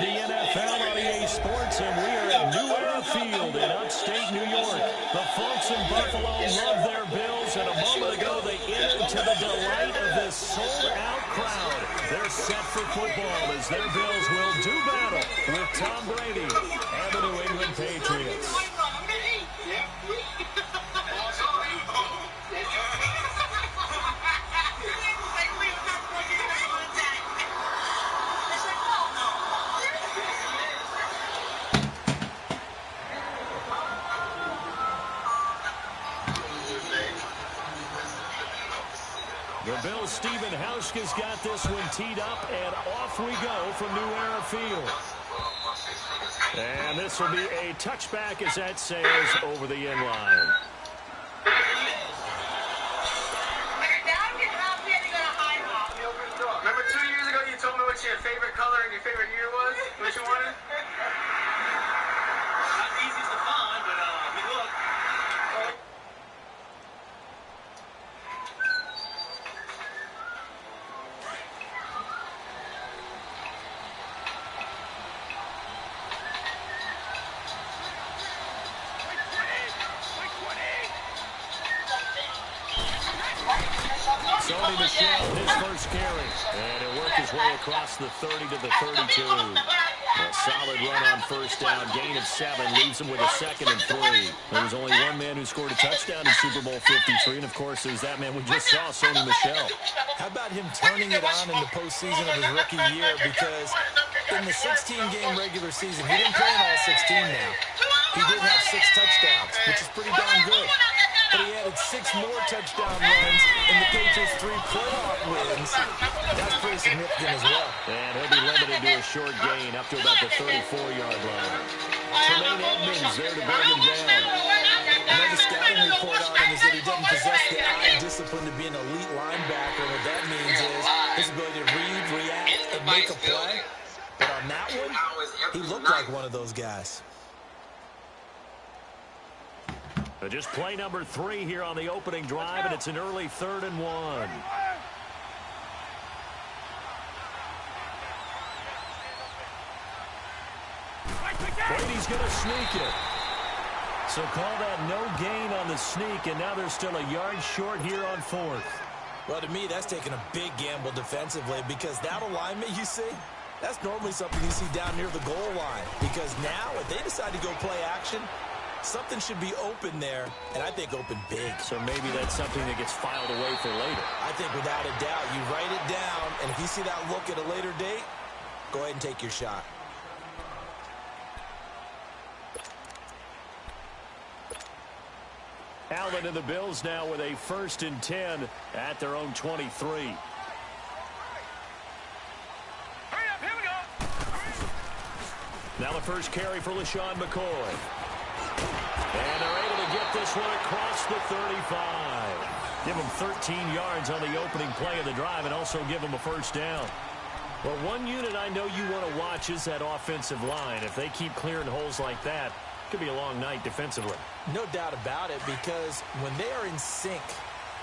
the NFL on EA Sports, and we are at New Era Field in upstate New York. The folks in Buffalo love their Bills, and a moment ago they entered to the delight of this sold-out crowd. They're set for football as their Bills will do battle with Tom Brady and the New England Patriots. The Bills' Stephen Hauschka's got this one teed up, and off we go from New Era Field. And this will be a touchback as that sails over the end line. Remember 2 years ago you told me what your favorite color and your favorite year was? Which you wanted? Not easy to find, but good luck. Sony Michel, his first carry, and he'll work his way across the 30 to the 32. A solid run on first down, gain of 7, leaves him with a 2nd and 3. There was only one man who scored a touchdown in Super Bowl 53, and of course there's that man we just saw, Sony Michel. How about him turning it on in the postseason of his rookie year? Because in the 16-game regular season, he didn't play in all 16 now. He did have 6 touchdowns, which is pretty darn good. But he added 6 more touchdown runs in the Patriots' 3 playoff wins. That's pretty significant as well. And he'll be limited to a short gain up to about the 34-yard line. Tremaine Edmonds there to bring him down. Another scouting report on him is that he doesn't possess the eye discipline to be an elite linebacker. What that means is his ability to read, react, and make a play. But on that one, he looked like one of those guys. Just play number 3 here on the opening drive, and it's an early 3rd and 1. Brady's going to sneak it. So call that no gain on the sneak, and now they're still a yard short here on 4th. Well, to me, that's taking a big gamble defensively because that alignment you see, that's normally something you see down near the goal line. Because now, if they decide to go play action, something should be open there, and I think open big. So maybe that's something that gets filed away for later. I think without a doubt, you write it down, and if you see that look at a later date, go ahead and take your shot. Allen and the Bills now with a 1st and 10 at their own 23. Now the first carry for LaShawn McCoy. And they're able to get this one across the 35. Give them 13 yards on the opening play of the drive and also give them a first down. Well, one unit I know you want to watch is that offensive line. If they keep clearing holes like that, it could be a long night defensively. No doubt about it, because when they are in sync,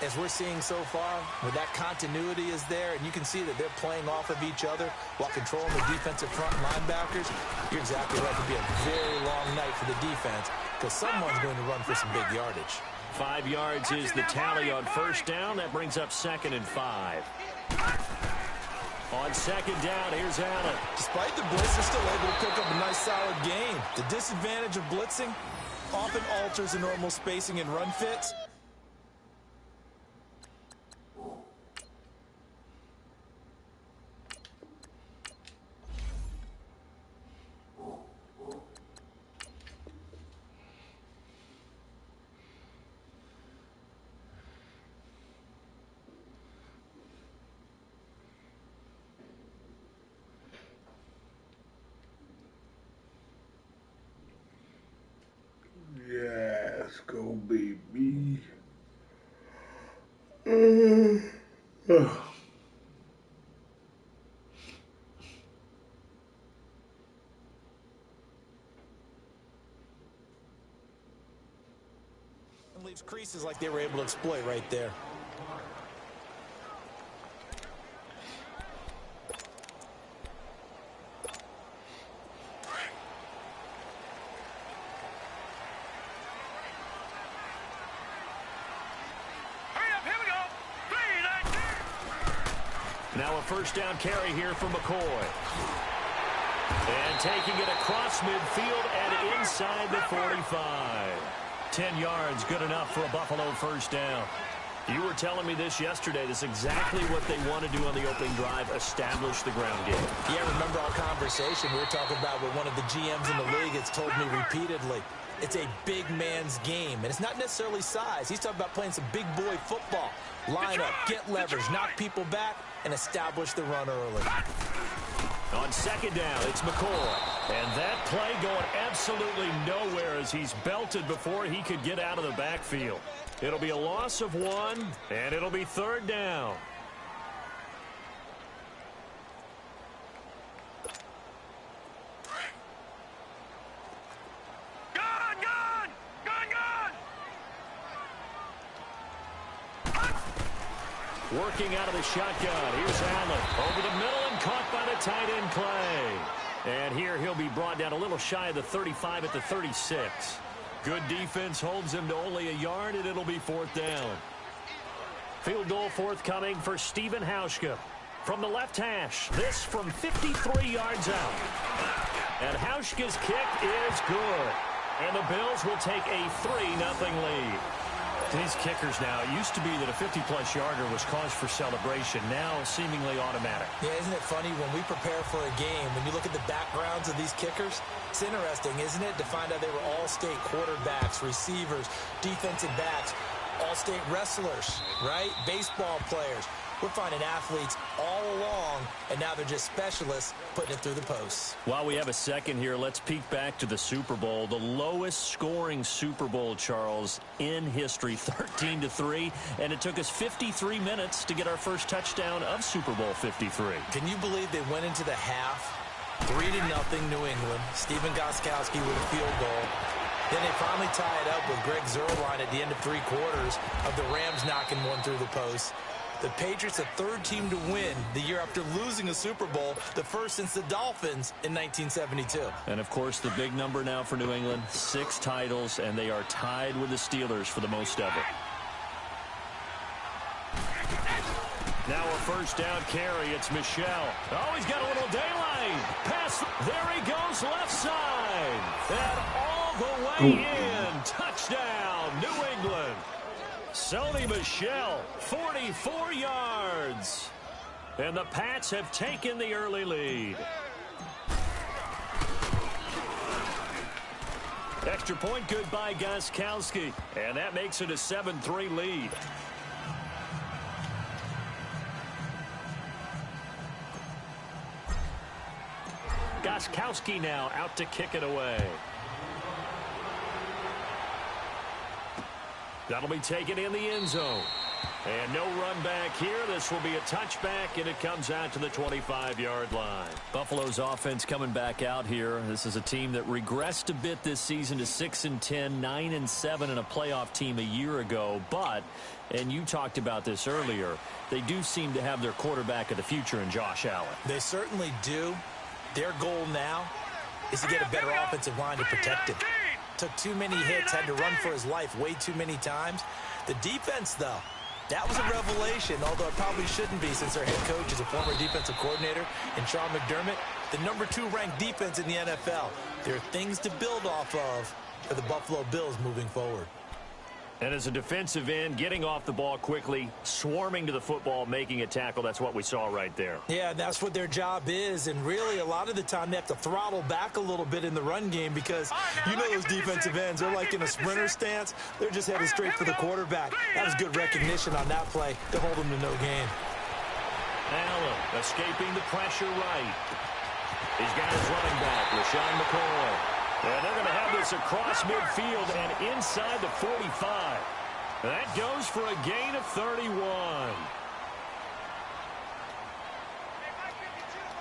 as we're seeing so far, where that continuity is there, and you can see that they're playing off of each other while controlling the defensive front linebackers, you're exactly right. It could be a very long night for the defense because someone's going to run for some big yardage. 5 yards is the tally on first down. That brings up 2nd and 5. On 2nd down, here's Allen. Despite the blitz, they're still able to pick up a nice solid gain. The disadvantage of blitzing often alters the normal spacing and run fits. Let's go, baby. And leaves creases like they were able to exploit right there. Now a first down carry here for McCoy. And taking it across midfield and inside the 45. 10 yards, good enough for a Buffalo first down. You were telling me this yesterday. This is exactly what they want to do on the opening drive, establish the ground game. Yeah, remember our conversation? We were talking about what one of the GMs in the league has told me repeatedly. It's a big man's game, and it's not necessarily size. He's talking about playing some big boy football. Line up, get leverage, knock people back, and establish the run early. On second down, it's McCoy. And that play going absolutely nowhere as he's belted before he could get out of the backfield. It'll be a loss of 1, and it'll be third down. Working out of the shotgun. Here's Allen. Over the middle and caught by the tight end Clay. And here he'll be brought down a little shy of the 35 at the 36. Good defense holds him to only a yard, and it'll be fourth down. Field goal forthcoming for Stephen Hauschka. From the left hash, this from 53 yards out. And Hauschka's kick is good. And the Bills will take a 3-0 lead. These kickers now, it used to be that a 50-plus yarder was cause for celebration. Now, seemingly automatic. Yeah, isn't it funny when we prepare for a game, when you look at the backgrounds of these kickers, it's interesting, isn't it, to find out they were all-state quarterbacks, receivers, defensive backs, all-state wrestlers, right? Baseball players. We're finding athletes all along, and now they're just specialists putting it through the posts. While we have a second here, let's peek back to the Super Bowl. The lowest scoring Super Bowl, Charles, in history, 13-3. And it took us 53 minutes to get our first touchdown of Super Bowl 53. Can you believe they went into the half, 3-0 New England, Stephen Gostkowski with a field goal. Then they finally tie it up with Greg Zuerlein at the end of 3 quarters of the Rams knocking one through the post. The Patriots, the third team to win the year after losing a Super Bowl, the first since the Dolphins in 1972. And, of course, the big number now for New England, 6 titles, and they are tied with the Steelers for the most ever. Now a first down carry. It's Michel. Oh, he's got a little daylight. Pass. There he goes, left side. And all the way in. Touchdown, New England. Sony Michel, 44 yards. And the Pats have taken the early lead. Extra point good by Gostkowski. And that makes it a 7-3 lead. Gostkowski now out to kick it away. That'll be taken in the end zone. And no run back here. This will be a touchback, and it comes out to the 25-yard line. Buffalo's offense coming back out here. This is a team that regressed a bit this season to 6-10, 9-7 in a playoff team a year ago. But, and you talked about this earlier, they do seem to have their quarterback of the future in Josh Allen. They certainly do. Their goal now is to get a better offensive line to protect him. Took too many hits, had to run for his life way too many times. The defense, though, that was a revelation, although it probably shouldn't be since their head coach is a former defensive coordinator and Sean McDermott, the number 2 ranked defense in the NFL. There are things to build off of for the Buffalo Bills moving forward. And as a defensive end, getting off the ball quickly, swarming to the football, making a tackle, that's what we saw right there. Yeah, that's what their job is, and really a lot of the time they have to throttle back a little bit in the run game because you know those defensive ends, they're like in a sprinter stance. They're just headed straight for the quarterback. That was good recognition on that play to hold them to no gain. Allen escaping the pressure right. He's got his running back, LaShawn McCoy. And they're going to have this across midfield and inside the 45. That goes for a gain of 31. All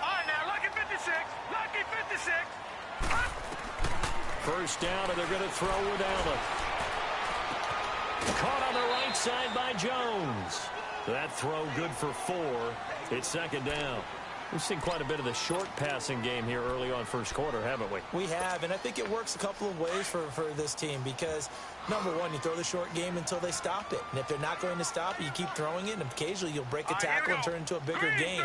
right, now, lucky 56. Lucky 56. First down, and they're going to throw with Allen. Caught on the right side by Jones. That throw good for 4. It's second down. We've seen quite a bit of the short passing game here early on first quarter, haven't we? We have, and I think it works a couple of ways for this team because, number one, you throw the short game until they stop it. And if they're not going to stop it, you keep throwing it, and occasionally you'll break a tackle and turn it into a bigger game.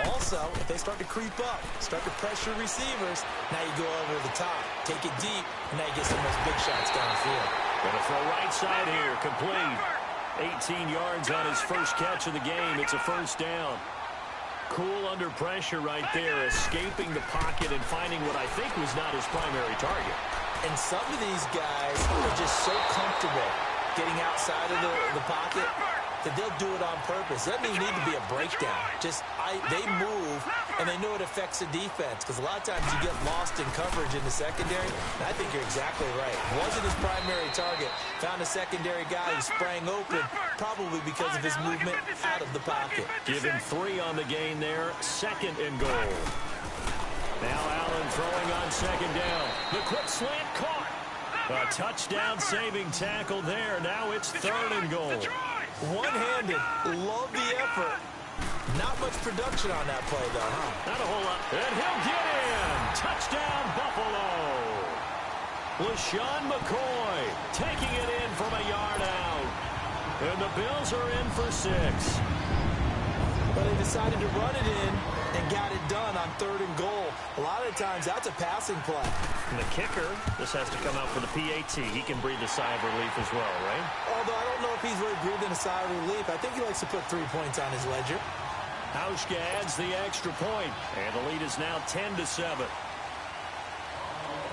Also, if they start to creep up, start to pressure receivers, now you go over the top, take it deep, and now you get some of those big shots downfield. Going to throw right side here, complete. 18 yards on his first catch of the game. It's a first down. Cool under pressure right there, escaping the pocket and finding what I think was not his primary target. And some of these guys are just so comfortable getting outside of the pocket that they'll do it on purpose. It doesn't even need to be a breakdown. They move, and they know it affects the defense because a lot of times you get lost in coverage in the secondary. And I think you're exactly right. Wasn't his primary target. Found a secondary guy who sprang open, probably because of his movement out of the pocket. Give him 3 on the gain there. 2nd and goal. Now Allen throwing on 2nd down. The quick slant caught. A touchdown-saving tackle there. Now it's 3rd and goal. One-handed. Love the effort. Not much production on that play, though, huh? Not a whole lot. And he'll get in. Touchdown, Buffalo. LaShawn McCoy taking it in from a yard out. And the Bills are in for 6. But they decided to run it in and got it done on 3rd and goal. A lot of times, that's a passing play. And the kicker, this has to come out for the PAT. He can breathe a sigh of relief as well, right? Although I don't know if he's really breathing a sigh of relief. I think he likes to put 3 points on his ledger. Hauschka adds the extra point, and the lead is now 10-7.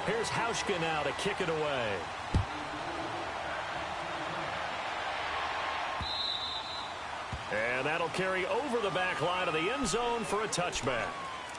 Here's Hauschka now to kick it away. And that'll carry over the back line of the end zone for a touchback.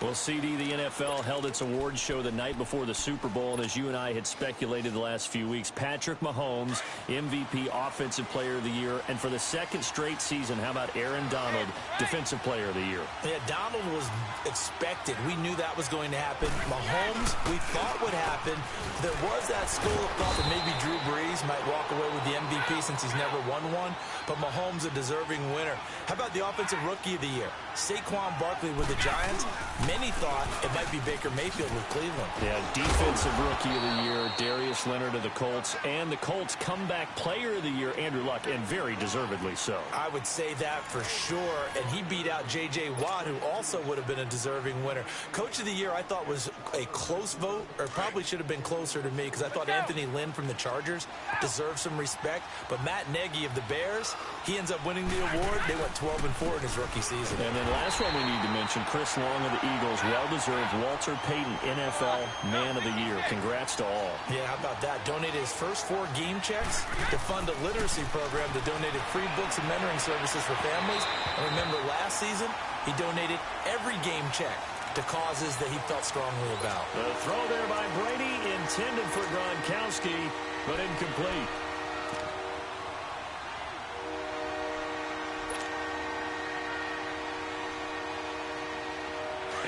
Well, CD, the NFL held its awards show the night before the Super Bowl, and as you and I had speculated the last few weeks, Patrick Mahomes, MVP, Offensive Player of the Year, and for the 2nd straight season, how about Aaron Donald, Defensive Player of the Year? Yeah, Donald was expected. We knew that was going to happen. Mahomes, we thought would happen. There was that school of thought that maybe Drew Brees might walk away with the MVP since he's never won one, but Mahomes a deserving winner. How about the Offensive Rookie of the Year? Saquon Barkley with the Giants. Many thought it might be Baker Mayfield with Cleveland. Yeah, Defensive Rookie of the Year, Darius Leonard of the Colts, and the Colts Comeback Player of the Year, Andrew Luck, and very deservedly so. I would say that for sure, and he beat out J.J. Watt, who also would have been a deserving winner. Coach of the Year, I thought was a close vote, or probably should have been closer to me, because I thought Anthony Lynn from the Chargers deserved some respect, but Matt Nagy of the Bears, he ends up winning the award. They went 12-4 in his rookie season. And then last one we need to mention, Chris Long of the Eagles, well-deserved Walter Payton NFL Man of the Year. Congrats to all. Yeah, how about that? Donated his first 4 game checks to fund a literacy program that donated free books and mentoring services for families. And remember, last season, he donated every game check to causes that he felt strongly about. The throw there by Brady, intended for Gronkowski, but incomplete.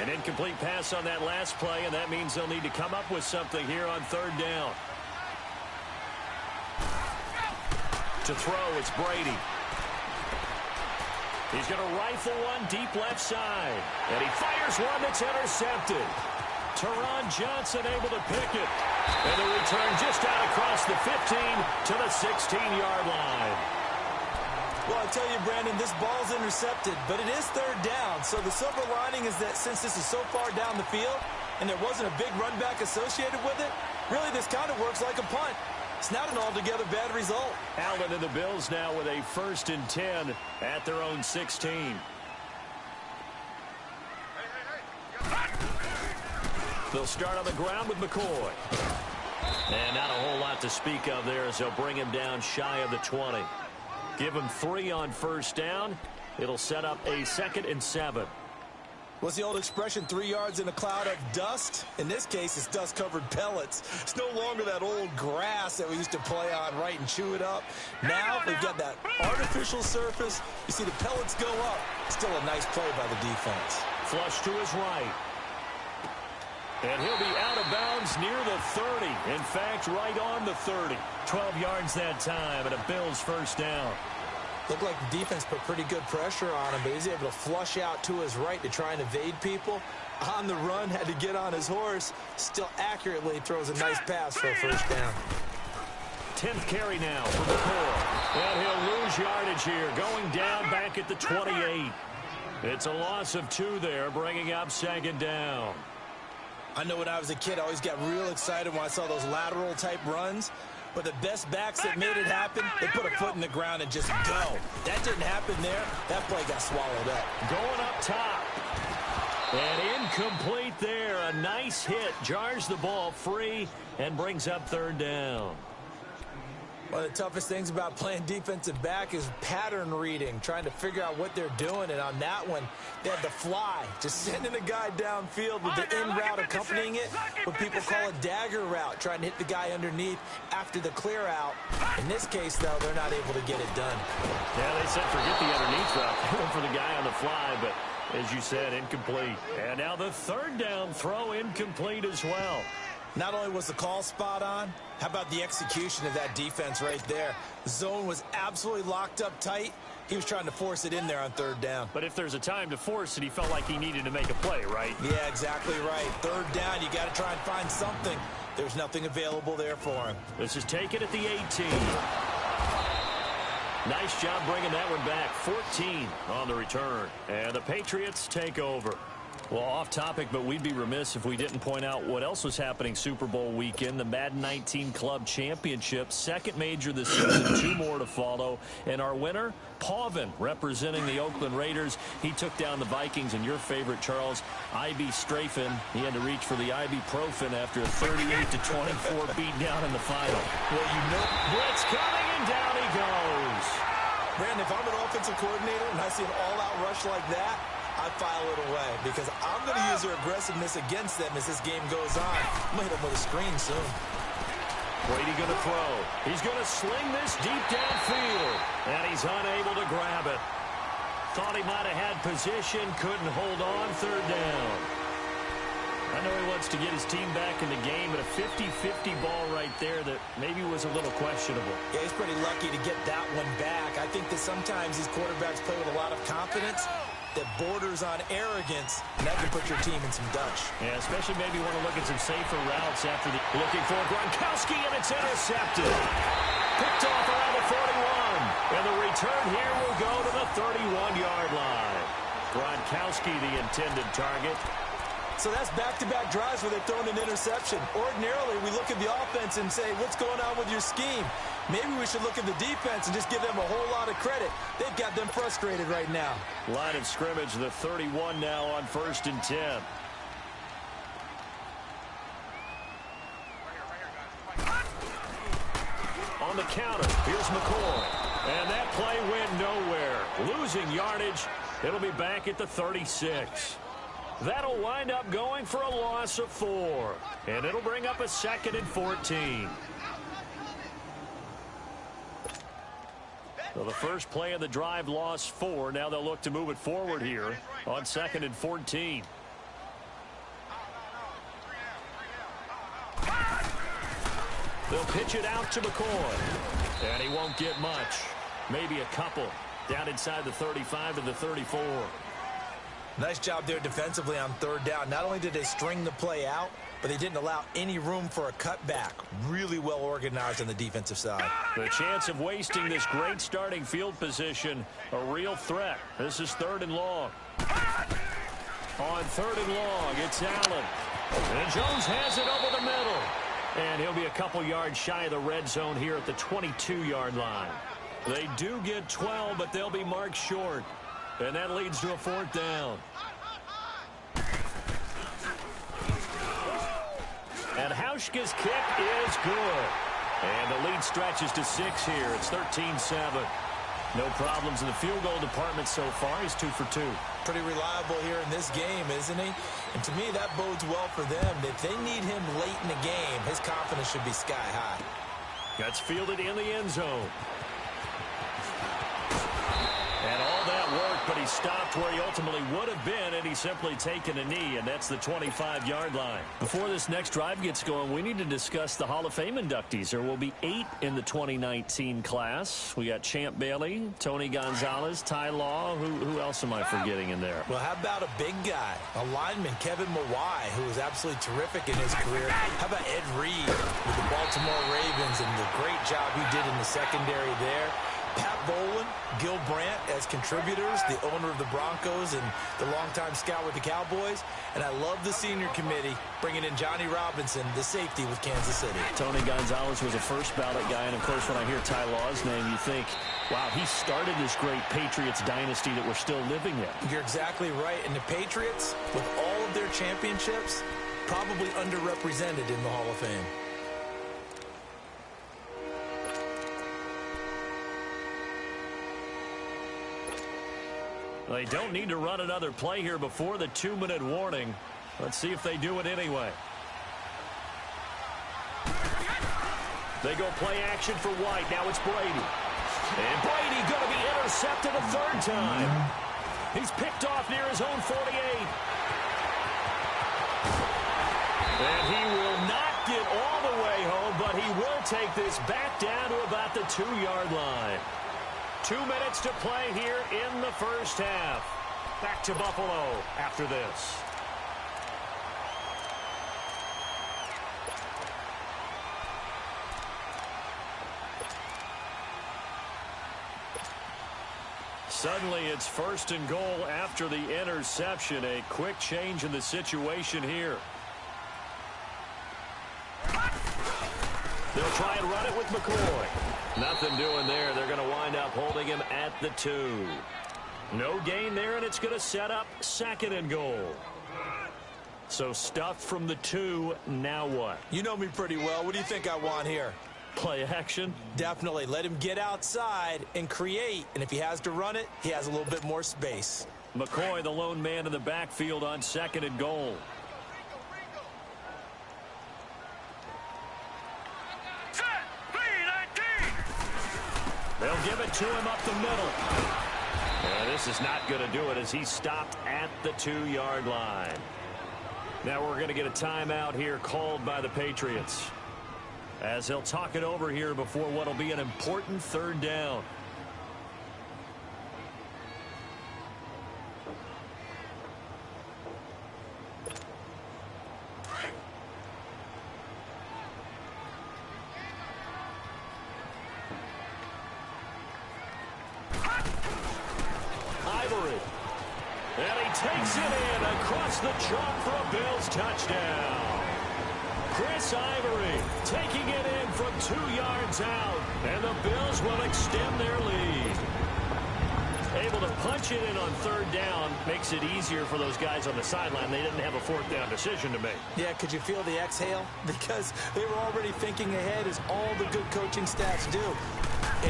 An incomplete pass on that last play, and that means they'll need to come up with something here on 3rd down. To throw, it's Brady. He's going to rifle one deep left side. And he fires one that's intercepted. Teron Johnson able to pick it. And the return just out across the 15 to the 16-yard line. Well, I tell you, Brandon, this ball's intercepted, but it is 3rd down. So the silver lining is that since this is so far down the field and there wasn't a big run back associated with it, really this kind of works like a punt. It's not an altogether bad result. Allen and the Bills now with a 1st and 10 at their own 16. They'll start on the ground with McCoy. And not a whole lot to speak of there as they'll bring him down shy of the 20. Give him 3 on 1st down. It'll set up a 2nd and 7. What's the old expression, 3 yards in a cloud of dust? In this case, it's dust-covered pellets. It's no longer that old grass that we used to play on, right, and chew it up. Now we've got that artificial surface. You see the pellets go up. Still a nice play by the defense. Flush to his right. And he'll be out of bounds near the 30. In fact, right on the 30. 12 yards that time and a Bills 1st down. Looked like the defense put pretty good pressure on him, but he's able to flush out to his right to try and evade people. On the run, had to get on his horse. Still accurately throws a nice pass for a first down. 10th carry now for McCoy. And he'll lose yardage here, going down back at the 28. It's a loss of 2 there, bringing up second down. I know when I was a kid, I always got real excited when I saw those lateral-type runs. But the best backs that made it happen, they put a foot in the ground and just go. That didn't happen there. That play got swallowed up. Going up top. And incomplete there. A nice hit. Jars the ball free and brings up third down. One of the toughest things about playing defensive back is pattern reading, trying to figure out what they're doing. And on that one, they had the fly, just sending a guy downfield with the in route accompanying it, what people call a dagger route, trying to hit the guy underneath after the clear out. In this case, though, they're not able to get it done. Yeah, they said forget the underneath route. They went for the guy on the fly, but as you said, incomplete. And now the third down throw incomplete as well. Not only was the call spot on, how about the execution of that defense right there? The zone was absolutely locked up tight. He was trying to force it in there on third down. But if there's a time to force it, he felt like he needed to make a play, right? Yeah, exactly right. Third down, you got to try and find something. There's nothing available there for him. This is taken at the 18. Nice job bringing that one back. 14 on the return. And the Patriots take over. Well, off topic, but we'd be remiss if we didn't point out what else was happening Super Bowl weekend. The Madden 19 Club Championship, second major this season, 2 more to follow. And our winner, Pauvin, representing the Oakland Raiders. He took down the Vikings, and your favorite, Charles, I.B. Strafen. He had to reach for the ibuprofen after a 38-24 beatdown in the final. Well, you know, Blitz coming, and down he goes. Brandon, if I'm an offensive coordinator and I see an all-out rush like that, I file it away because I'm going to use their aggressiveness against them as this game goes on. I'm going to hit them with a screen soon. Brady going to throw. He's going to sling this deep downfield, and he's unable to grab it. Thought he might have had position, couldn't hold on, third down. I know he wants to get his team back in the game, but a 50-50 ball right there that maybe was a little questionable. Yeah, he's pretty lucky to get that one back. I think that sometimes these quarterbacks play with a lot of confidence that borders on arrogance, and that can put your team in some dutch. Yeah, especially maybe want to look at some safer routes after the looking for Gronkowski, and it's intercepted. Picked off around the 41, and the return here will go to the 31-yard line. Gronkowski, the intended target. So that's back-to-back drives where they've thrown an interception. Ordinarily, we look at the offense and say, what's going on with your scheme? Maybe we should look at the defense and just give them a whole lot of credit. They've got them frustrated right now. Line of scrimmage, the 31 now on 1st and 10. On the counter, here's McCoy. And that play went nowhere. Losing yardage. It'll be back at the 36. That'll wind up going for a loss of 4. And it'll bring up a 2nd and 14. So the first play of the drive lost 4. Now they'll look to move it forward here on 2nd and 14. They'll pitch it out to McCoy. And he won't get much. Maybe a couple. Down inside the 35 to the 34. Nice job there defensively on third down. Not only did they string the play out, but they didn't allow any room for a cutback. Really well organized on the defensive side. The chance of wasting this great starting field position, a real threat. This is 3rd and long. On 3rd and long, it's Allen. And Jones has it over the middle. And he'll be a couple yards shy of the red zone here at the 22-yard line. They do get 12, but they'll be marked short. And that leads to a 4th down. And Hauschka's kick is good. And the lead stretches to 6 here. It's 13-7. No problems in the field goal department so far. He's 2 for 2. Pretty reliable here in this game, isn't he? And to me, that bodes well for them. If they need him late in the game, his confidence should be sky high. Gets fielded in the end zone. And all that work, but he stopped where he ultimately would have been had he simply taken a knee, and that's the 25-yard line. Before this next drive gets going, we need to discuss the Hall of Fame inductees. There will be 8 in the 2019 class. We got Champ Bailey, Tony Gonzalez, Ty Law. Who else am I forgetting in there? Well, how about a big guy, a lineman, Kevin Mawai, who was absolutely terrific in his career. How about Ed Reed with the Baltimore Ravens and the great job he did in the secondary there? Pat Bowlen, Gil Brandt as contributors, the owner of the Broncos and the longtime scout with the Cowboys. And I love the senior committee bringing in Johnny Robinson, the safety with Kansas City. Tony Gonzalez was a first ballot guy, and of course when I hear Ty Law's name, you think, wow, he started this great Patriots dynasty that we're still living in. You're exactly right. And the Patriots, with all of their championships, probably underrepresented in the Hall of Fame. They don't need to run another play here before the 2-minute warning. Let's see if they do it anyway. They go play action for White. Now it's Brady. And Brady going to be intercepted a third time. He's picked off near his own 48. And he will not get all the way home, but he will take this back down to about the 2-yard line. 2 minutes to play here in the first half. Back to Buffalo after this. Suddenly it's 1st and goal after the interception. A quick change in the situation here. They'll try and run it with McCoy. Nothing doing there. They're going to wind up holding him at the 2. No gain there, and it's going to set up 2nd and goal. So stuffed from the 2. Now what? You know me pretty well. What do you think I want here? Play action? Definitely. Let him get outside and create. And if he has to run it, he has a little bit more space. McCoy, the lone man in the backfield on 2nd and goal. They'll give it to him up the middle. This is not going to do it as he stopped at the 2-yard line. Now we're going to get a timeout here called by the Patriots, as they'll talk it over here before what will be an important 3rd down. Takes it in across the chalk for a Bills touchdown. Chris Ivory taking it in from 2 yards out, and the Bills will extend their lead. Able to punch it in on 3rd down makes it easier for those guys on the sideline. They didn't have a 4th down decision to make. Yeah, could you feel the exhale? Because they were already thinking ahead, as all the good coaching staffs do.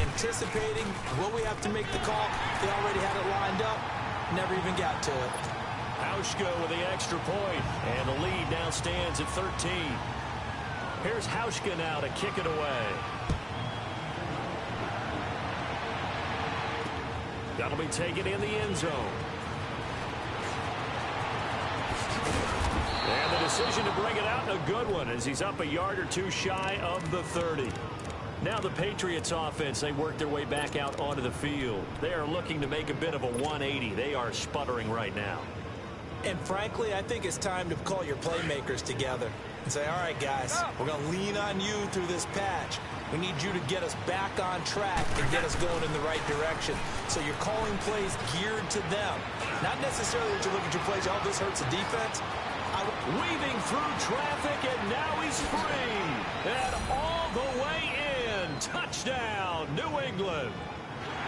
Anticipating, will we have to make the call? They already had it lined up. Never even got to it. Hauschka with the extra point, and the lead now stands at 13. Here's Hauschka now to kick it away. That'll be taken in the end zone. And the decision to bring it out, a good one, as he's up a yard or 2 shy of the 30. Now the Patriots offense, they work their way back out onto the field. They are looking to make a bit of a 180. They are sputtering right now. And frankly, I think it's time to call your playmakers together and say, all right, guys, we're going to lean on you through this patch. We need you to get us back on track and get us going in the right direction. So you're calling plays geared to them. Not necessarily that you look at your plays, oh, this hurts the defense. Weaving through traffic, and now he's free. And all the way in. Touchdown, New England.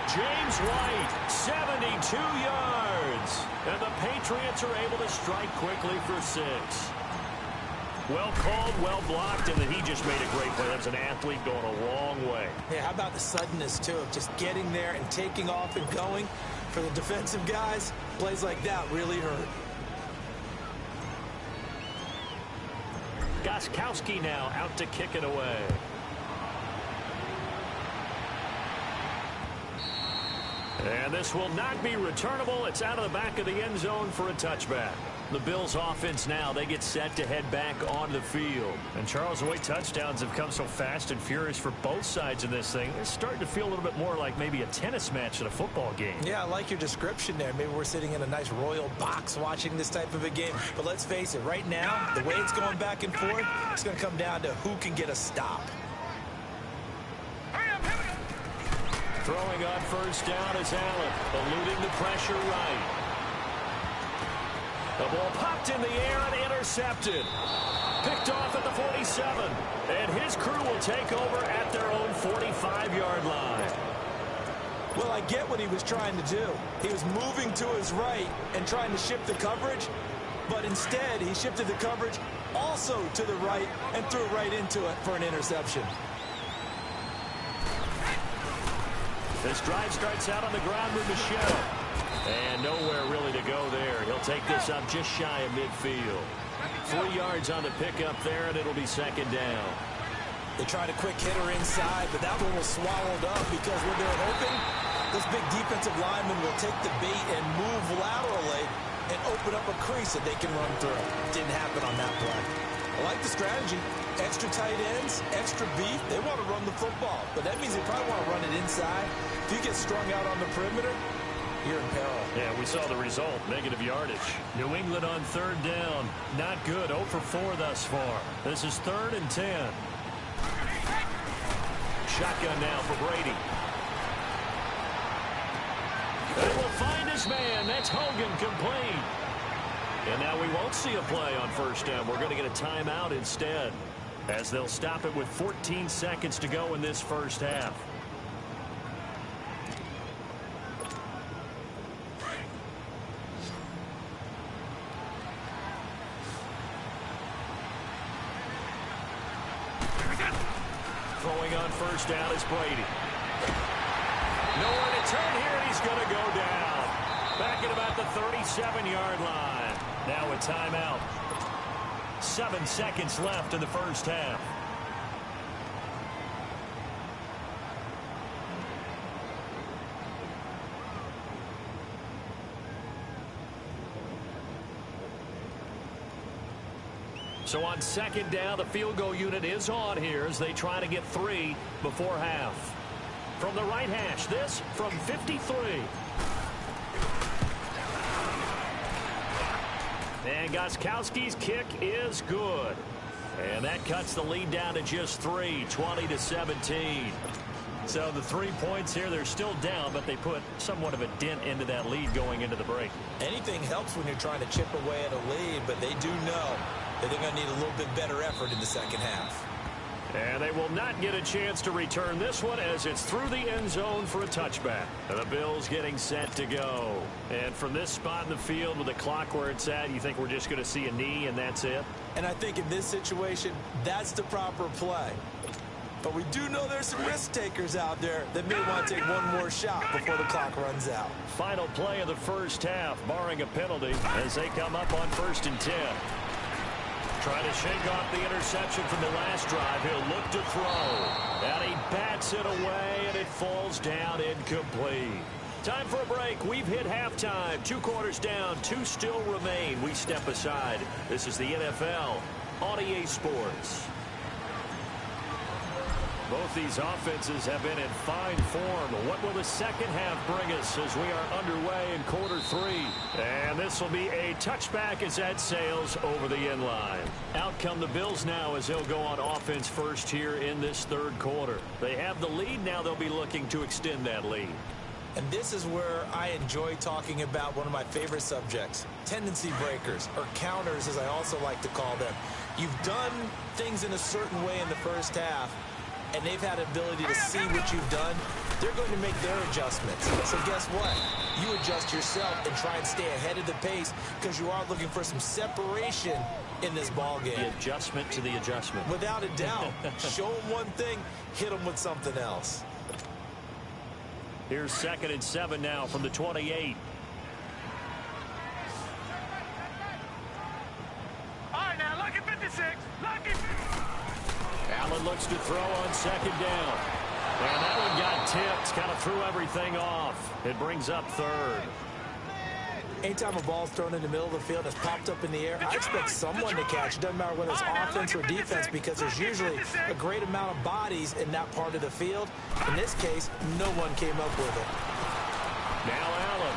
James White, 72 yards. And the Patriots are able to strike quickly for 6. Well called, well blocked, and then he just made a great play. That's an athlete going a long way. Yeah, how about the suddenness, too, of just getting there and taking off and going? For the defensive guys, plays like that really hurt. Gostkowski now out to kick it away. And this will not be returnable. It's out of the back of the end zone for a touchback. The Bills offense now, they get set to head back onto the field. And Charles, the way touchdowns have come so fast and furious for both sides of this thing, it's starting to feel a little bit more like maybe a tennis match at a football game. Yeah, I like your description there. Maybe we're sitting in a nice royal box watching this type of a game. But let's face it, right now, the way it's going back and forth, it's going to come down to who can get a stop. Throwing on first down is Allen, eluding the pressure right. The ball popped in the air and intercepted. Picked off at the 47. And his crew will take over at their own 45-yard line. Well, I get what he was trying to do. He was moving to his right and trying to shift the coverage. But instead, he shifted the coverage also to the right and threw it right into it for an interception. This drive starts out on the ground with Michelle. And nowhere really to go there. He'll take this up just shy of midfield. 3 yards on the pickup there, and it'll be second down. They tried a quick hitter inside, but that one was swallowed up because when they're hoping, this big defensive lineman will take the bait and move laterally and open up a crease that they can run through. Didn't happen on that play. I like the strategy. Extra tight ends, extra beef. They want to run the football, but that means they probably want to run it inside. If you get strung out on the perimeter, you're in peril. Yeah, we saw the result, negative yardage. New England on third down. Not good, 0 for 4 thus far. This is 3rd and 10. Shotgun now for Brady. They will find his man. That's Hogan complete. And now we won't see a play on first down. We're going to get a timeout instead, as they'll stop it with 14 seconds to go in this first half. Throwing on first down is Brady. Nowhere to turn here, and he's going to go down. Back at about the 37-yard line. Now a timeout. 7 seconds left in the first half. So on second down, the field goal unit is on here as they try to get 3 before half. From the right hash, this from 53. And Gostkowski's kick is good. And that cuts the lead down to just 3, 20-17. So the 3 points here, they're still down, but they put somewhat of a dent into that lead going into the break. Anything helps when you're trying to chip away at a lead, but they do know that they're going to need a little bit better effort in the second half. And they will not get a chance to return this one as it's through the end zone for a touchback. And the Bills getting set to go. And from this spot in the field with the clock where it's at, you think we're just going to see a knee and that's it? And I think in this situation, that's the proper play. But we do know there's some risk takers out there that may want to take one more shot before the clock runs out. Final play of the first half, barring a penalty, as they come up on 1st and 10. Trying to shake off the interception from the last drive. He'll look to throw. And he bats it away, and it falls down incomplete. Time for a break. We've hit halftime. 2 quarters down. 2 still remain. We step aside. This is the NFL on EA Sports. Both these offenses have been in fine form. What will the second half bring us as we are underway in quarter 3? And this will be a touchback as that sails over the end line. Out come the Bills now as they'll go on offense first here in this 3rd quarter. They have the lead now. They'll be looking to extend that lead. And this is where I enjoy talking about one of my favorite subjects, tendency breakers, or counters as I also like to call them. You've done things in a certain way in the first half, and they've had the ability to see what you've done. They're going to make their adjustments. So guess what? You adjust yourself and try and stay ahead of the pace because you are looking for some separation in this ball game. The adjustment to the adjustment. Without a doubt. Show them one thing, hit them with something else. Here's 2nd and 7 now from the 28. All right, now, lucky 56. Lucky. Allen looks to throw on 2nd down. And that one got tipped, kind of threw everything off. It brings up third. Anytime a ball's thrown in the middle of the field and it's popped up in the air, I expect someone to catch. It doesn't matter whether it's offense or defense because there's usually a great amount of bodies in that part of the field. In this case, no one came up with it. Now Allen.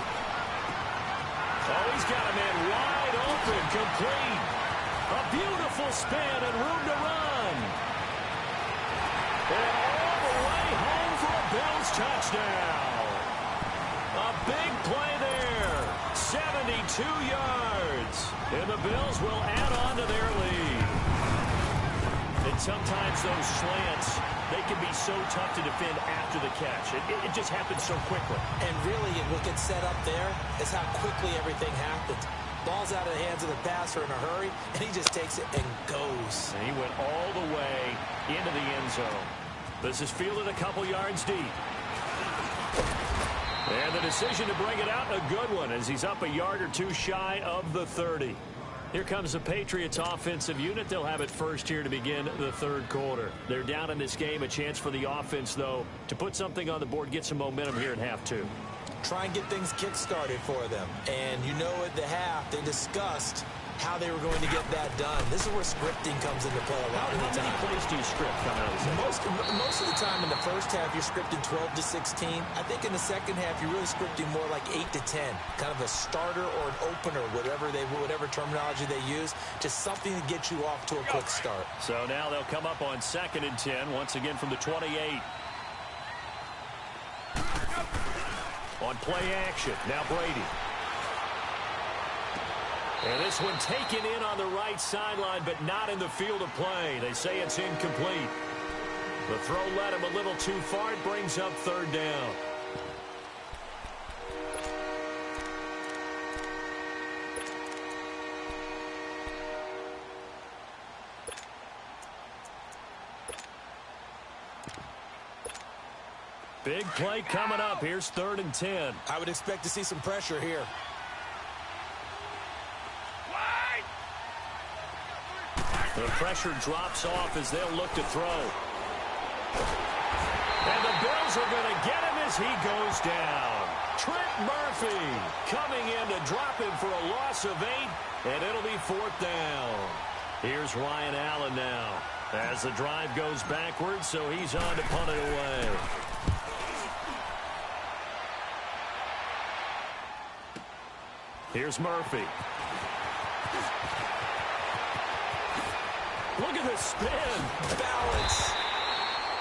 Oh, he's got a man wide open, complete. A beautiful spin and room to run. And all the way home for a Bills touchdown. A big play there. 72 yards. And the Bills will add on to their lead. And sometimes those slants, they can be so tough to defend after the catch. It just happens so quickly. And really, what gets set up there is how quickly everything happens. Ball's out of the hands of the passer in a hurry, and he just takes it and goes. And he went all the way into the end zone. This is fielded a couple yards deep. And the decision to bring it out, a good one, as he's up a yard or two shy of the 30. Here comes the Patriots offensive unit. They'll have it first here to begin the third quarter. They're down in this game. A chance for the offense, though, to put something on the board, get some momentum here in half two. Try and get things kick-started for them. And you know at the half, they discussed how they were going to get that done. This is where scripting comes into play a lot of the time. How many plays do you script coming out of this? Most of the time in the first half, you're scripting 12 to 16. I think in the second half, you're really scripting more like 8 to 10. Kind of a starter or an opener, whatever terminology they use. Just something to get you off to a quick start. So now they'll come up on 2nd and 10, once again from the 28. On play action, now Brady. And this one taken in on the right sideline, but not in the field of play. They say it's incomplete. The throw led him a little too far. It brings up third down. Big play coming up. Here's 3rd and 10. I would expect to see some pressure here. The pressure drops off as they'll look to throw. And the Bills are going to get him as he goes down. Trent Murphy coming in to drop him for a loss of 8, and it'll be 4th down. Here's Ryan Allen now as the drive goes backwards, so he's on to punt it away. Here's Murphy. Look at the spin. Balance.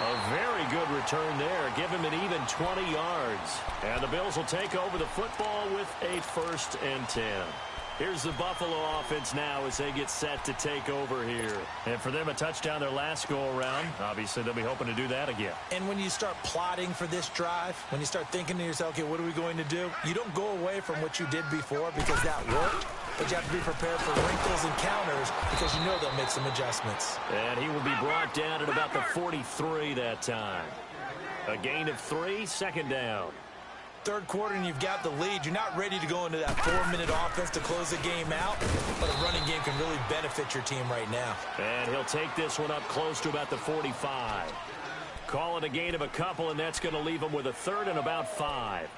A very good return there. Give him an even 20 yards. And the Bills will take over the football with a 1st and 10. Here's the Buffalo offense now as they get set to take over here. And for them, a touchdown their last go-around. Obviously, they'll be hoping to do that again. And when you start plotting for this drive, when you start thinking to yourself, okay, what are we going to do? You don't go away from what you did before because that worked. But you have to be prepared for wrinkles and counters because you know they'll make some adjustments. And he will be brought down at about the 43 that time. A gain of 3, 2nd down. Third quarter and you've got the lead. You're not ready to go into that 4-minute offense to close the game out, but a running game can really benefit your team right now. And he'll take this one up close to about the 45. Call it a gain of a couple, and that's going to leave him with a 3rd and about 5.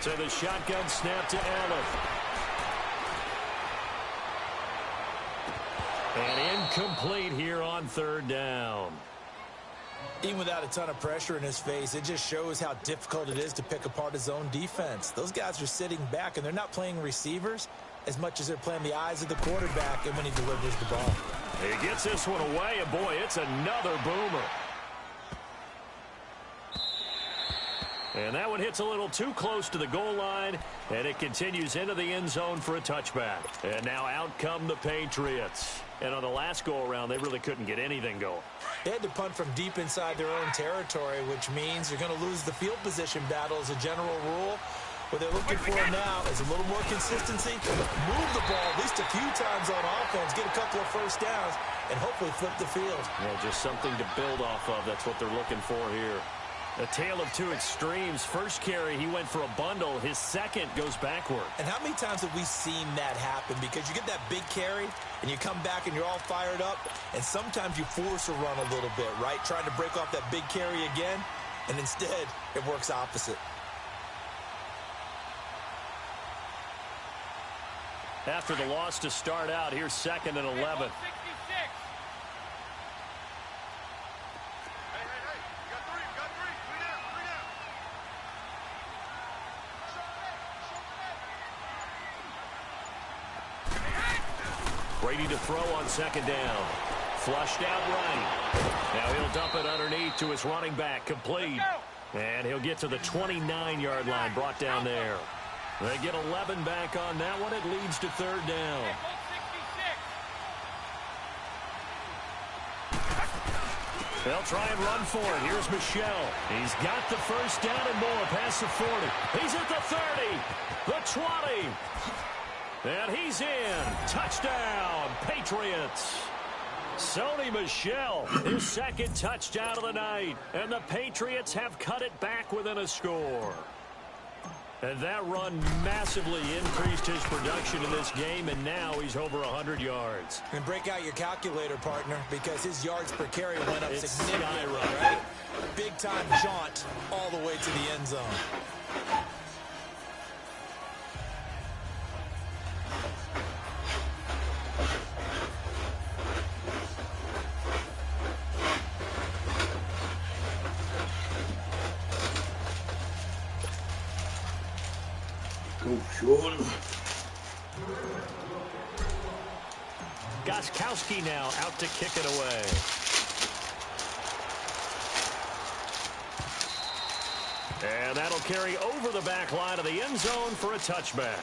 So the shotgun snap to Allen. And incomplete here on 3rd down. Even without a ton of pressure in his face, it just shows how difficult it is to pick apart his own defense. Those guys are sitting back, and they're not playing receivers as much as they're playing the eyes of the quarterback and when he delivers the ball. He gets this one away, and boy, it's another boomer. And that one hits a little too close to the goal line, and it continues into the end zone for a touchback. And now out come the Patriots. And on the last go-around, they really couldn't get anything going. They had to punt from deep inside their own territory, which means you're going to lose the field position battle as a general rule. What they're looking for now is a little more consistency, move the ball at least a few times on offense, get a couple of first downs, and hopefully flip the field. Yeah, just something to build off of. That's what they're looking for here. A tale of two extremes. First carry, he went for a bundle. His second goes backward. And how many times have we seen that happen? Because you get that big carry, and you come back and you're all fired up, and sometimes you force a run a little bit, right? Trying to break off that big carry again, and instead it works opposite. After the loss to start out, here's 2nd and 11. Brady to throw on 2nd down. Flushed out right. Now he'll dump it underneath to his running back. Complete. And he'll get to the 29-yard line, brought down there. They get 11 back on that one. It leads to 3rd down. They'll try and run for it. Here's Michel. He's got the first down and more past the 40. He's at the 30, the 20. And he's in. Touchdown, Patriots. Sony Michel, his 2nd touchdown of the night. And the Patriots have cut it back within a score. And that run massively increased his production in this game, and now he's over 100 yards. And break out your calculator, partner, because his yards per carry went up significantly, right? Big-time jaunt all the way to the end zone. Go, Sean. Gostkowski now out to kick it away. And that'll carry over the back line of the end zone for a touchback.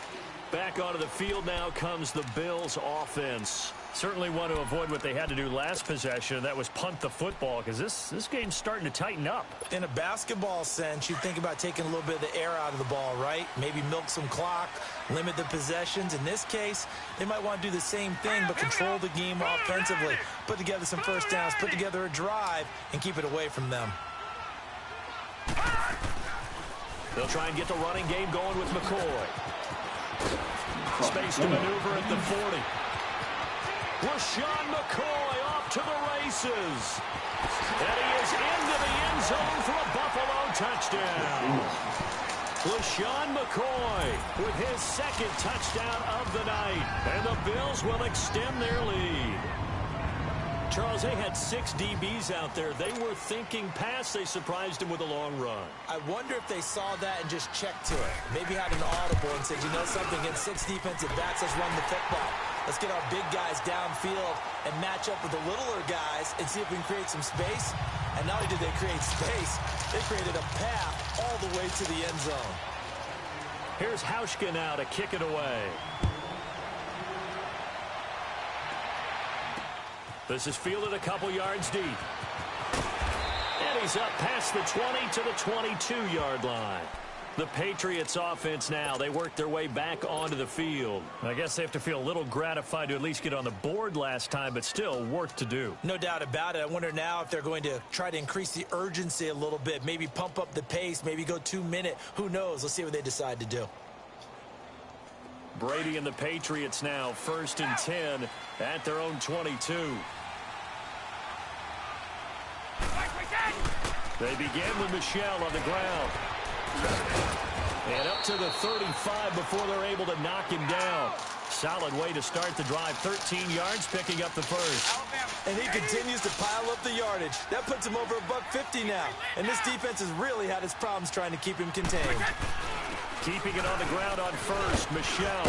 Back onto the field now comes the Bills offense. Certainly want to avoid what they had to do last possession. That was punt the football, because this game's starting to tighten up. In a basketball sense, you think about taking a little bit of the air out of the ball, right? Maybe milk some clock, limit the possessions. In this case, they might want to do the same thing, but control the game offensively. Put together some first downs, put together a drive, and keep it away from them. They'll try and get the running game going with McCoy. Space to maneuver at the 40. LaShawn McCoy off to the races. And he is into the end zone for a Buffalo touchdown. LaShawn McCoy with his 2nd touchdown of the night. And the Bills will extend their lead. Charles, they had 6 DBs out there. They were thinking pass. They surprised him with a long run. I wonder if they saw that and just checked to it. Maybe had an audible and said, you know something, against 6 defensive backs, let's run the football. Let's get our big guys downfield and match up with the littler guys and see if we can create some space. And not only did they create space, they created a path all the way to the end zone. Here's Hauschka now to kick it away. This is fielded a couple yards deep. And he's up past the 20 to the 22-yard line. The Patriots offense now, they work their way back onto the field. I guess they have to feel a little gratified to at least get on the board last time, but still work to do. No doubt about it. I wonder now if they're going to try to increase the urgency a little bit, maybe pump up the pace, maybe go 2-minute. Who knows? Let's see what they decide to do. Brady and the Patriots now 1st and 10 at their own 22. They begin with Michel on the ground. And up to the 35 before they're able to knock him down. Solid way to start the drive. 13 yards, picking up the first. And he continues to pile up the yardage. That puts him over $150 now. And this defense has really had its problems trying to keep him contained. Keeping it on the ground on first, Michel.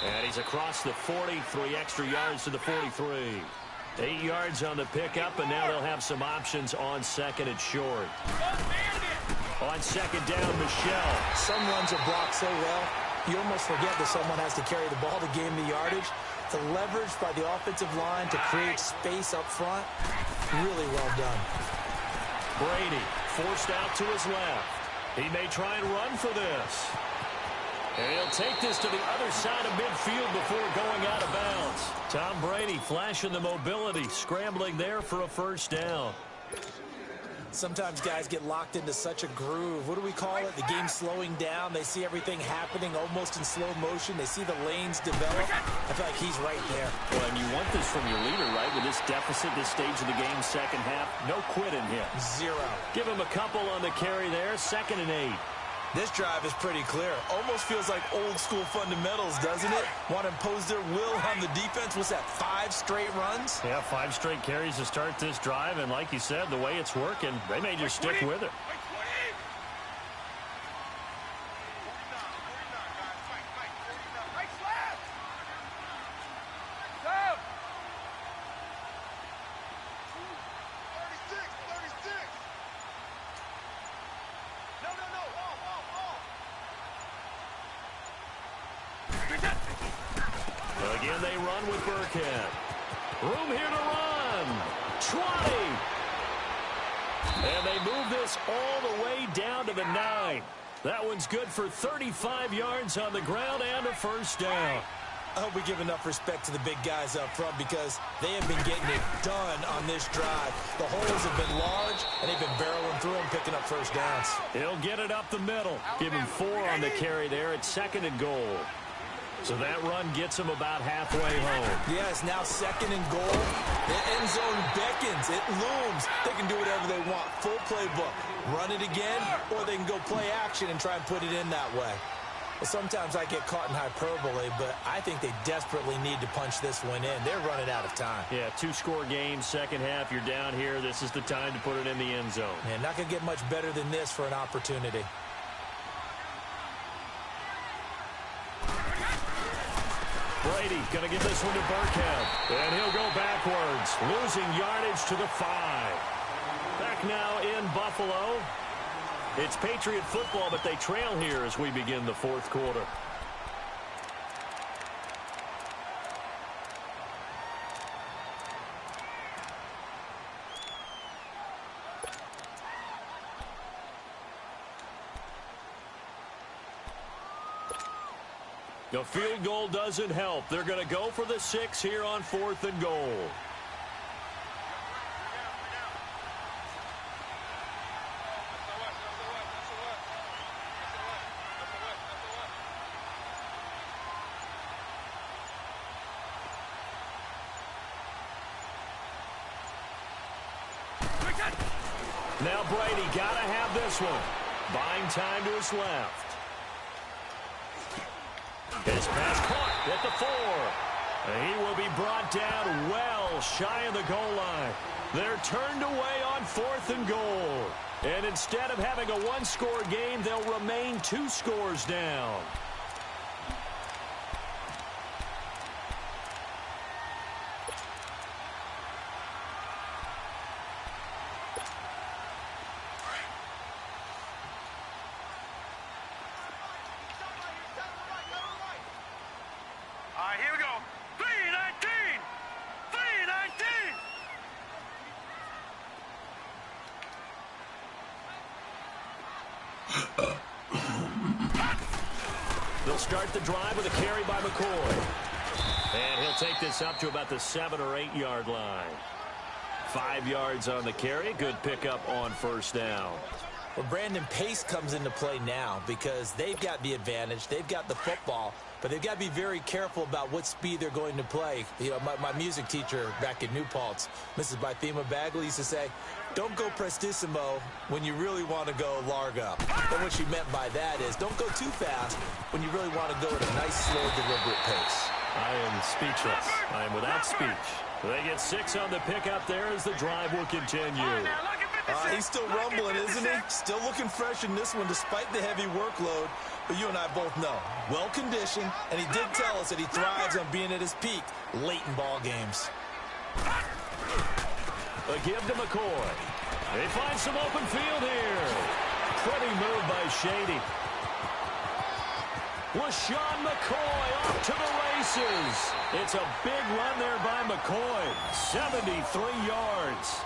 And he's across the 40, 3 extra yards to the 43. 8 yards on the pickup, and now they'll have some options on 2nd and short. On 2nd down, Michel. Some runs are blocked so well, you almost forget that someone has to carry the ball to gain the yardage. The leverage by the offensive line to create space up front, really well done. Brady forced out to his left. He may try and run for this. And he'll take this to the other side of midfield before going out of bounds. Tom Brady flashing the mobility, scrambling there for a first down. Sometimes guys get locked into such a groove. What do we call it? The game slowing down. They see everything happening almost in slow motion. They see the lanes develop. I feel like he's right there. Well, and you want this from your leader, right? With this deficit, this stage of the game, second half, no quit in him. Zero. Give him a couple on the carry there, 2nd and 8. This drive is pretty clear. Almost feels like old school fundamentals, doesn't it? Want to impose their will on the defense. What's that, 5 straight runs? Yeah, 5 straight carries to start this drive. And like you said, the way it's working, they may just stick with it. Again, they run with Burkhead. Room here to run. 20. And they move this all the way down to the 9. That one's good for 35 yards on the ground and a first down. I hope we give enough respect to the big guys up front because they have been getting it done on this drive. The holes have been large, and they've been barreling through them, picking up first downs. He'll get it up the middle. Give him 4 on the carry there at 2nd and goal. So that run gets him about halfway home. Yes, now 2nd and goal. The end zone beckons. It looms. They can do whatever they want. Full playbook. Run it again, or they can go play action and try and put it in that way. Well, sometimes I get caught in hyperbole, but I think they desperately need to punch this one in. They're running out of time. Yeah, 2-score game, second half. You're down here. This is the time to put it in the end zone. Yeah, not going to get much better than this for an opportunity. Brady going to give this one to Burkhead. And he'll go backwards, losing yardage to the 5. Back now in Buffalo. It's Patriot football, but they trail here as we begin the 4th quarter. The field goal doesn't help. They're going to go for the 6 here on 4th and goal. Now Brady got to have this one. Buying time to his left. His pass caught at the 4. And he will be brought down well shy of the goal line. They're turned away on 4th and goal. And instead of having a 1-score game, they'll remain 2 scores down. Here we go. 3-19! 3-19! They'll start the drive with a carry by McCoy. And he'll take this up to about the 7 or 8 yard line. 5 yards on the carry. Good pickup on first down. Well, Brandon, pace comes into play now because they've got the advantage. They've got the football, but they've got to be very careful about what speed they're going to play. You know, my music teacher back in New Paltz, Mrs. Bythema Bagley, used to say, don't go prestissimo when you really want to go largo. And what she meant by that is don't go too fast when you really want to go at a nice, slow, deliberate pace. I am speechless. I am without speech. They get 6 on the pickup there as the drive will continue. He's still rumbling, isn't he? Still looking fresh in this one despite the heavy workload. But you and I both know, well-conditioned, and he did tell us that he thrives on being at his peak late in ball games. A give to McCoy. They find some open field here. Pretty move by Shady. LaShawn McCoy off to the races. It's a big run there by McCoy. 73 yards.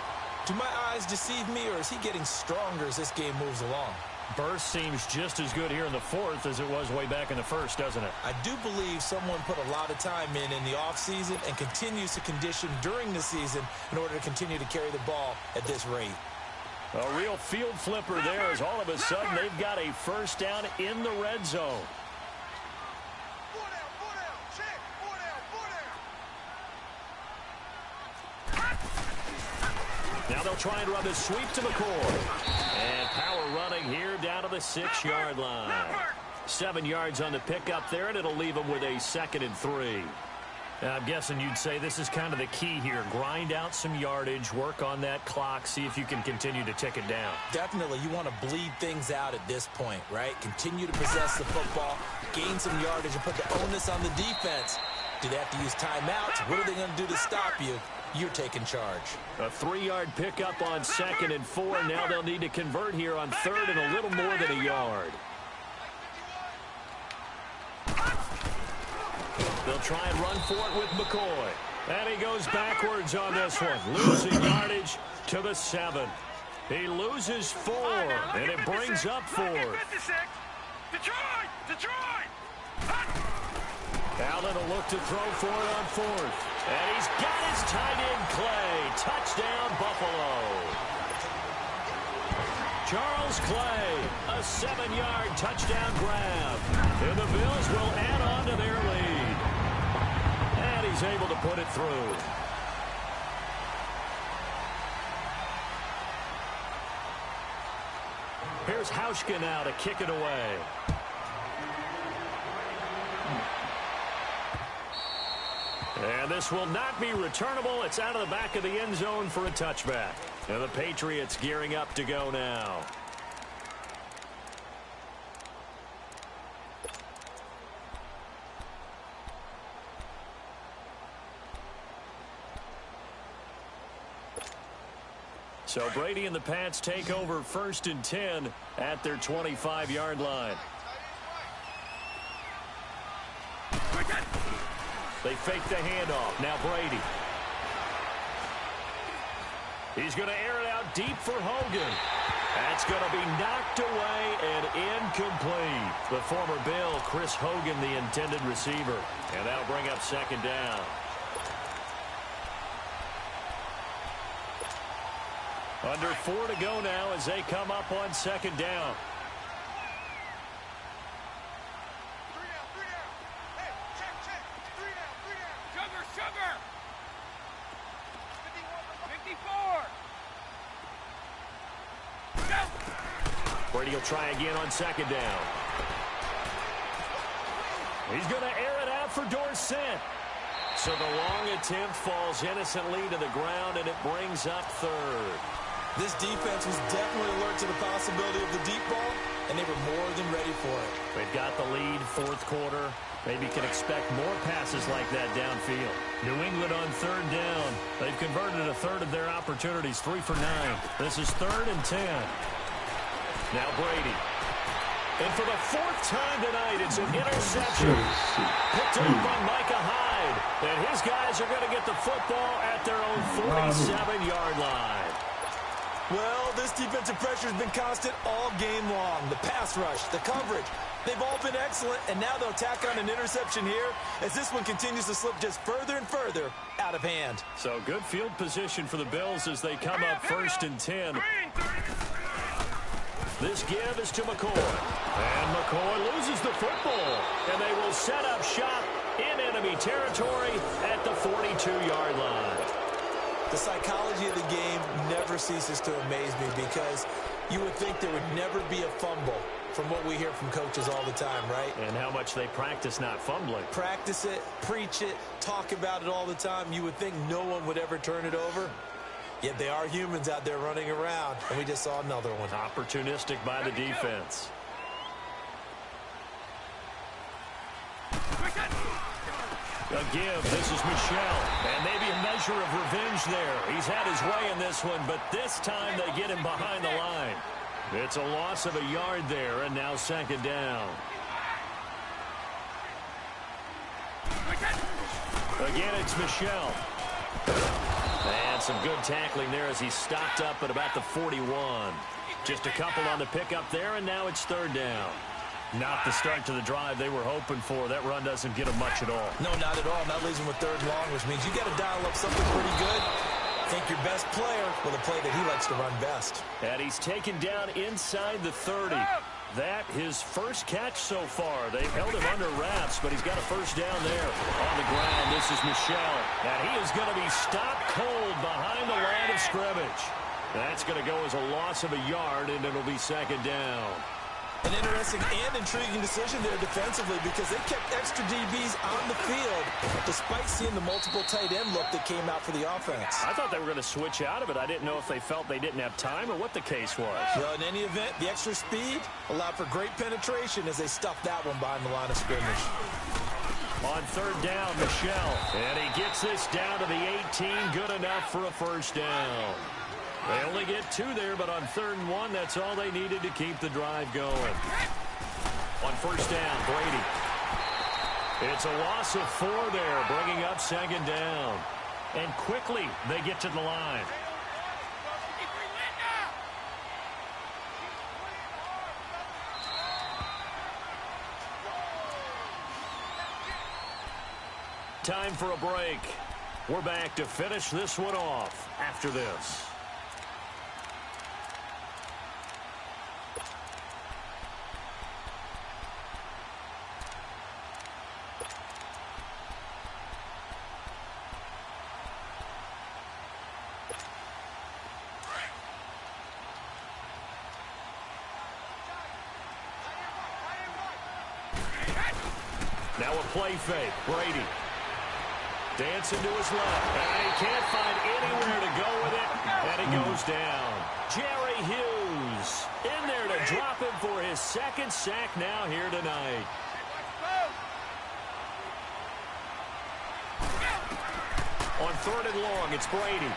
Do my eyes deceive me, or is he getting stronger as this game moves along? Burst seems just as good here in the fourth as it was way back in the first, doesn't it? I do believe someone put a lot of time in the offseason and continues to condition during the season in order to continue to carry the ball at this rate. A real field flipper there as all of a sudden they've got a first down in the red zone. Now they'll try and run this sweep to McCoy. And power running here down to the 6-yard line. 7 yards on the pickup there, and it'll leave them with a 2nd and 3. I'm guessing you'd say this is kind of the key here. Grind out some yardage, work on that clock, see if you can continue to tick it down. Definitely. You want to bleed things out at this point, right? Continue to possess the football, gain some yardage, and put the onus on the defense. Do they have to use timeouts? What are they going to do to stop you? You're taking charge. A 3-yard pickup on 2nd and 4. Now they'll need to convert here on 3rd and a little more than a yard. They'll try and run for it with McCoy. And he goes backwards on this one. Losing yardage to the 7. He loses 4, and it brings up 4th. Allen will look to throw for it on 4th. And he's got his tight end, Clay. Touchdown, Buffalo. Charles Clay, a 7-yard touchdown grab. And the Bills will add on to their lead. And he's able to put it through. Here's Hauschka now to kick it away. And this will not be returnable. It's out of the back of the end zone for a touchback. And the Patriots gearing up to go now. So Brady and the Pats take over 1st and 10 at their 25-yard line. They fake the handoff. Now Brady. He's going to air it out deep for Hogan. That's going to be knocked away and incomplete. The former Bill, Chris Hogan, the intended receiver. And that'll bring up 2nd down. Under 4 to go now as they come up on 2nd down. Brady will try again on 2nd down. He's going to air it out for Dorsett. So the long attempt falls innocently to the ground, and it brings up 3rd. This defense was definitely alert to the possibility of the deep ball, and they were more than ready for it. They've got the lead, 4th quarter. Maybe can expect more passes like that downfield. New England on 3rd down. They've converted a 1/3 of their opportunities, 3 for 9. This is 3rd and 10. Now Brady. And for the 4th time tonight, it's an interception. Picked up by Micah Hyde. And his guys are going to get the football at their own 47-yard line. Well, this defensive pressure has been constant all game long. The pass rush, the coverage, they've all been excellent, and now they'll tack on an interception here as this one continues to slip just further and further out of hand. So good field position for the Bills as they come up 1st and 10. This give is to McCoy. And McCoy loses the football. And they will set up shop in enemy territory at the 42-yard line. The psychology of the game never ceases to amaze me because you would think there would never be a fumble from what we hear from coaches all the time, right? And how much they practice not fumbling. Practice it, preach it, talk about it all the time. You would think no one would ever turn it over. Yet they are humans out there running around, and we just saw another one. Opportunistic by the defense. A give. This is Michel. And maybe a measure of revenge there. He's had his way in this one, but this time they get him behind the line. It's a loss of a yard there, and now 2nd down. Again, it's Michel. And some good tackling there as he stopped up at about the 41. Just a couple on the pickup there, and now it's third down. Not the start to the drive they were hoping for. That run doesn't get them much at all. No, not at all. Not leaves them with third and long, which means you got to dial up something pretty good. Think your best player with a play that he likes to run best. And he's taken down inside the 30. That his first catch so far. They've held him under wraps, but he's got a first down there on the ground. This is Michel, and he is going to be stopped cold behind the line of scrimmage. That's going to go as a loss of a yard, and it'll be second down. An interesting and intriguing decision there defensively because they kept extra DBs on the field despite seeing the multiple tight end look that came out for the offense. I thought they were going to switch out of it. I didn't know if they felt they didn't have time or what the case was. Well, in any event, the extra speed allowed for great penetration as they stuffed that one behind the line of scrimmage. On third down, Michel. And he gets this down to the 18. Good enough for a first down. They only get 2 there, but on 3rd and 1, that's all they needed to keep the drive going. On first down, Brady. It's a loss of 4 there, bringing up second down. And quickly, they get to the line. Time for a break. We're back to finish this one off after this. Now a play fake. Brady. Dancing to his left. And he can't find anywhere to go with it. And he goes down. Jerry Hughes in there to drop him for his second sack now here tonight. On 3rd and long, it's Brady.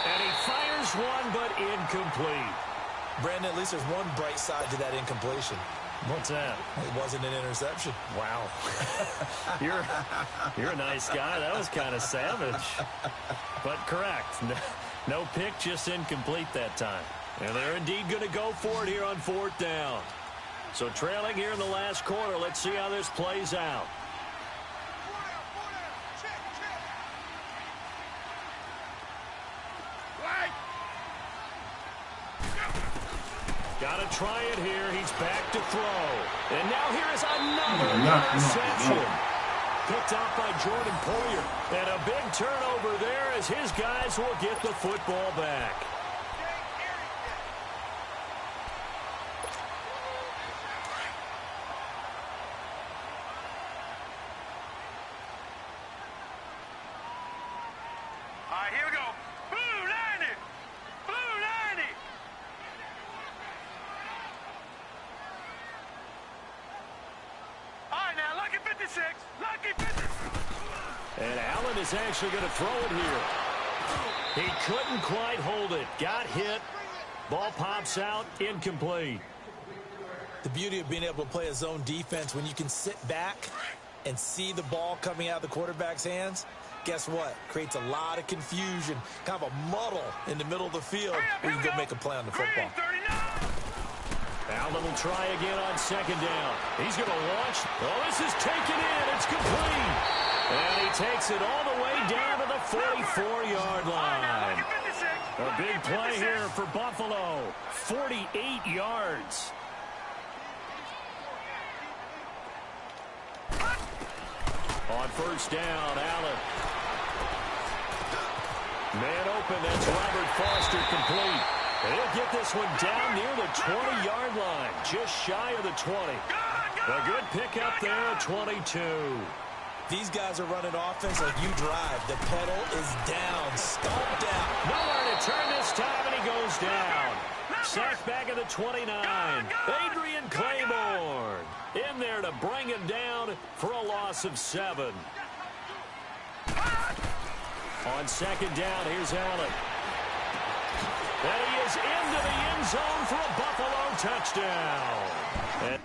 And he fires one, but incomplete. Brandon, at least there's one bright side to that incompletion. What's that? It wasn't an interception. Wow. You're a nice guy. That was kind of savage. But correct. No pick, just incomplete that time. And they're indeed going to go for it here on 4th down. So trailing here in the last quarter. Let's see how this plays out. Got to try it here. He's back to throw. And now here is another interception. Picked off by Jordan Poyer. And a big turnover there as his guys will get the football back. All right, here we go. Blue 90. Blue 90. All right, now, lucky 56. Lucky 56. And Allen is actually going to throw it here. He couldn't quite hold it. Got hit. Ball pops out. Incomplete. The beauty of being able to play a zone defense when you can sit back and see the ball coming out of the quarterback's hands, guess what? Creates a lot of confusion, kind of a muddle in the middle of the field where you can go make a play on the football. Allen will try again on 2nd down. He's going to launch. Oh, this is taken in. It's complete. And he takes it all the way down to the 44-yard line. A big play here for Buffalo. 48 yards. On 1st down, Allen. Man open, that's Robert Foster complete. And he'll get this one down near the 20-yard line, just shy of the 20. A good pickup there at 22. These guys are running offense like you drive. The pedal is down, stomped down. Nowhere to turn this time, and he goes down. Sacked back at the 29. Adrian Claiborne in there to bring him down for a loss of 7. On 2nd down, here's Allen. And he is into the end zone for a Buffalo touchdown. And